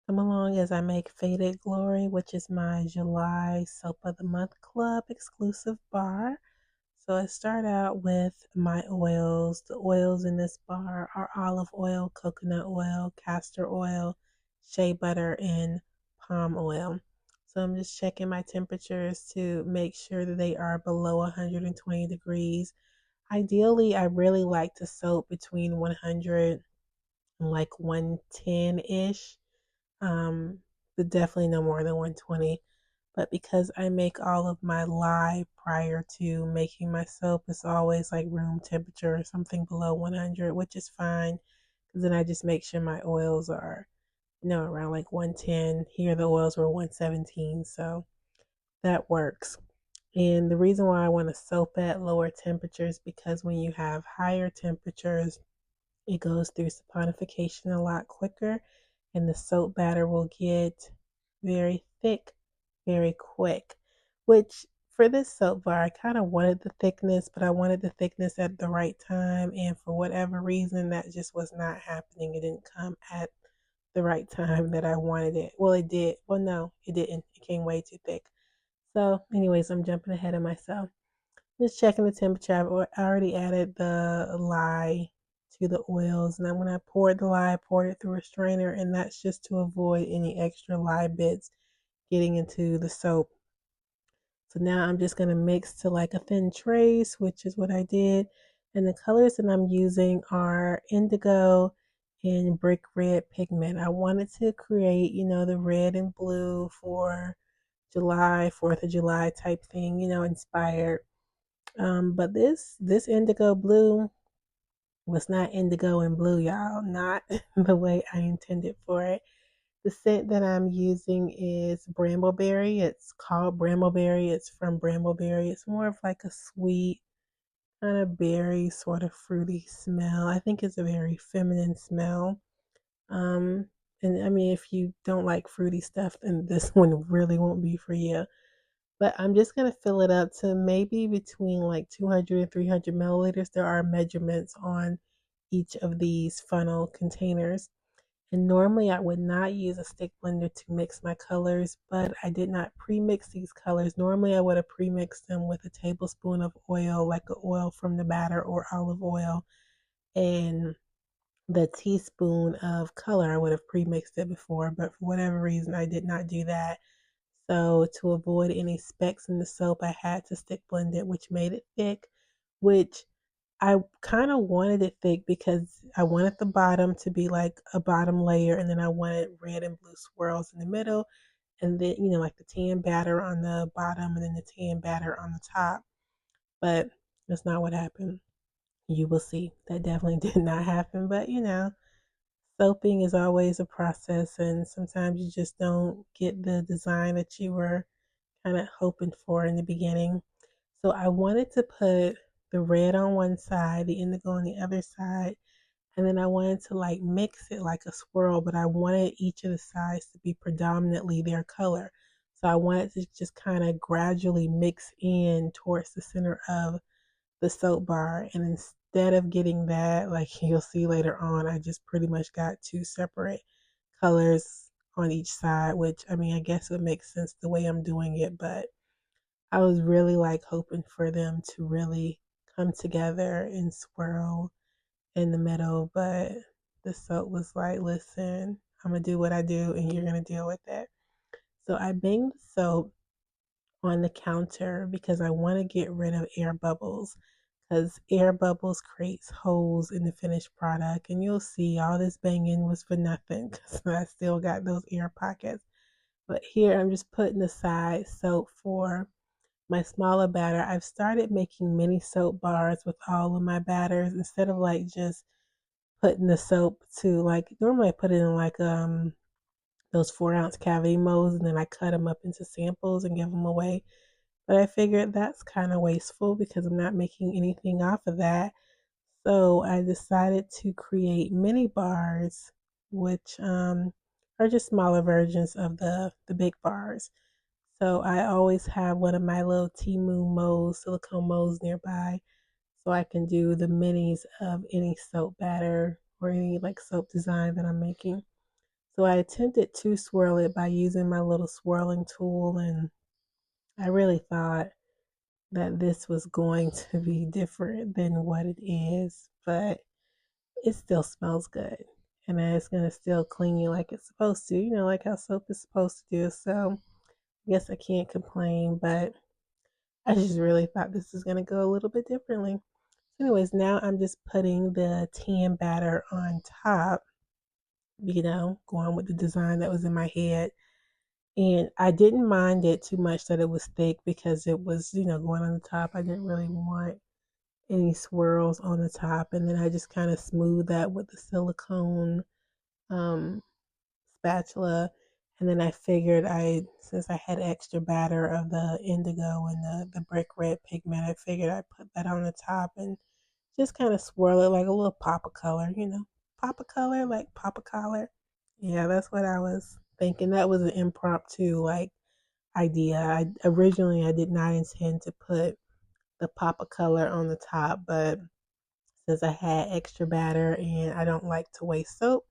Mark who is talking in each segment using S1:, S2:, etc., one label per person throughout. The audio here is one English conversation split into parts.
S1: Come along as I make Faded Glory, which is my July Soap of the Month Club exclusive bar. So I start out with my oils. The oils in this bar are olive oil, coconut oil, castor oil, shea butter, and palm oil. So I'm just checking my temperatures to make sure that they are below 120 degrees. Ideally, I really like to soap between 100 and like 110-ish, but definitely no more than 120. But because I make all of my lye prior to making my soap, it's always like room temperature or something below 100, which is fine. Because then I just make sure my oils are, around like 110. Here the oils were 117, so that works. And the reason why I want to soap at lower temperatures because when you have higher temperatures, it goes through saponification a lot quicker, and the soap batter will get very thick very quick. Which for this soap bar, I kind of wanted the thickness, but I wanted the thickness at the right time, and for whatever reason, that just was not happening. It didn't come at the right time that I wanted it. Well, it did. Well, no, it didn't. It came way too thick. So, anyways, I'm jumping ahead of myself. Just checking the temperature. I already added the lye to the oils. And then when I poured the lye, I poured it through a strainer. And that's just to avoid any extra lye bits getting into the soap. So now I'm just going to mix to like a thin trace, which is what I did. And the colors that I'm using are indigo and brick red pigment. I wanted to create, the red and blue for July, 4th of July type thing, inspired. But this indigo blue was not indigo and blue, y'all. Not the way I intended for it. The scent that I'm using is Brambleberry. It's called Brambleberry. It's from Brambleberry. It's more of like a sweet, kind of berry, sort of fruity smell. I think it's a very feminine smell. Um, and I mean, if you don't like fruity stuff, then this one really won't be for you. But I'm just going to fill it up to maybe between like 200 and 300 milliliters. There are measurements on each of these funnel containers. And normally I would not use a stick blender to mix my colors, but I did not pre-mix these colors. Normally I would have pre-mixed them with a tablespoon of oil, like a oil from the batter or olive oil, and the teaspoon of color. I would have pre-mixed it before, but for whatever reason I did not do that. So to avoid any specks in the soap, I had to stick blend it, which made it thick, which I kind of wanted it thick because I wanted the bottom to be like a bottom layer, and then I wanted red and blue swirls in the middle, and then, like the tan batter on the bottom and then the tan batter on the top. But that's not what happened. You will see. That definitely did not happen. But, soaping is always a process, and sometimes you just don't get the design that you were kind of hoping for in the beginning. So I wanted to put the red on one side, the indigo on the other side, and then I wanted to like mix it like a swirl, but I wanted each of the sides to be predominantly their color. So I wanted to just kind of gradually mix in towards the center of the soap bar. And instead of getting that, like you'll see later on, I just pretty much got two separate colors on each side, which I mean, I guess it makes sense the way I'm doing it, but I was really like hoping for them to really come together and swirl in the middle, but the soap was like, listen, I'm gonna do what I do and you're gonna deal with it. So I banged the soap on the counter because I want to get rid of air bubbles, because air bubbles creates holes in the finished product, and you'll see all this banging was for nothing because I still got those air pockets. But here I'm just putting aside soap for my smaller batter. I've started making mini soap bars with all of my batters instead of like just putting the soap to, like, normally I put it in like those 4 ounce cavity molds, and then I cut them up into samples and give them away. But I figured that's kind of wasteful because I'm not making anything off of that. So I decided to create mini bars, which are just smaller versions of the big bars. So I always have one of my little Timu molds, silicone molds nearby, so I can do the minis of any soap batter or any like soap design that I'm making. So I attempted to swirl it by using my little swirling tool, and I really thought that this was going to be different than what it is, but it still smells good. And it's going to still clean you like it's supposed to, like how soap is supposed to do. So I guess I can't complain, but I just really thought this was going to go a little bit differently. Anyways, now I'm just putting the tan batter on top, going with the design that was in my head. And I didn't mind it too much that it was thick because it was, going on the top. I didn't really want any swirls on the top. And then I just kind of smoothed that with the silicone um, spatula. And then I figured since I had extra batter of the indigo and the brick red pigment, I figured I'd put that on the top and just kind of swirl it like a little pop of color, pop of color, like pop of color. Yeah, that's what I was thinking. That was an impromptu like idea. I did not intend to put the pop of color on the top, but since I had extra batter and I don't like to waste soap,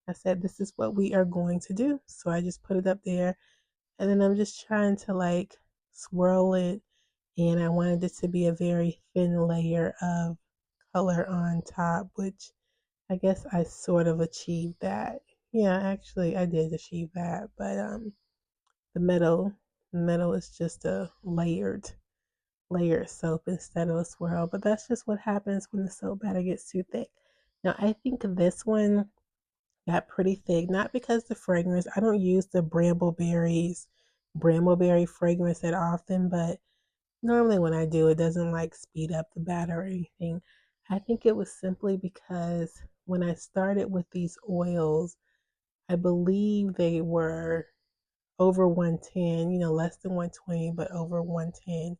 S1: I said this is what we are going to do. So I just put it up there, and then I'm just trying to like swirl it, and I wanted it to be a very thin layer of color on top, which I guess I sort of achieved that. Yeah, actually I did achieve that, but the metal is just a layered soap instead of a swirl. But that's just what happens when the soap batter gets too thick. Now I think this one got pretty thick, not because the fragrance. I don't use the brambleberry fragrance that often, but normally when I do, it doesn't like speed up the batter or anything. I think it was simply because when I started with these oils, I believe they were over 110, less than 120, but over 110.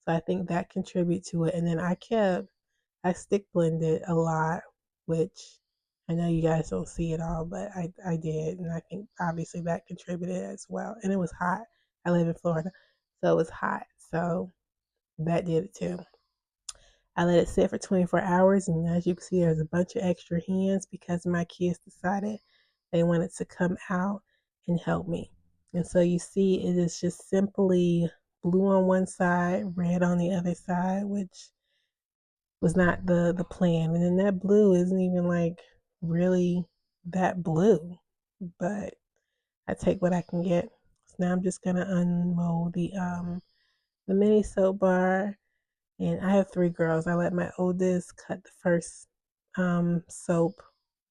S1: So I think that contributed to it. And then I stick blended a lot, which I know you guys don't see it all, but I did. And I think obviously that contributed as well. And it was hot. I live in Florida, so it was hot. So that did it too. I let it sit for 24 hours, and as you can see, there's a bunch of extra hands because my kids decided they wanted to come out and help me. And so you see, it is just simply blue on one side, red on the other side, which was not the plan. And then that blue isn't even like really that blue, but I take what I can get. So now I'm just gonna unmold the mini soap bar. And I have three girls. I let my oldest cut the first soap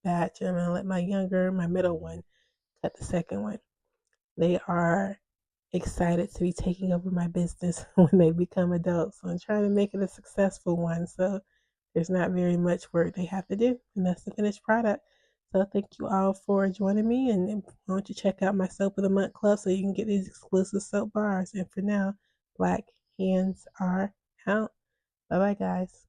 S1: batch, and I'm gonna let my middle one, cut the second one. They are excited to be taking over my business when they become adults. So I'm trying to make it a successful one. So there's not very much work they have to do, and that's the finished product. So thank you all for joining me, and why don't you check out my Soap of the Month Club so you can get these exclusive soap bars. And for now, Black Hands are out. Bye bye, guys.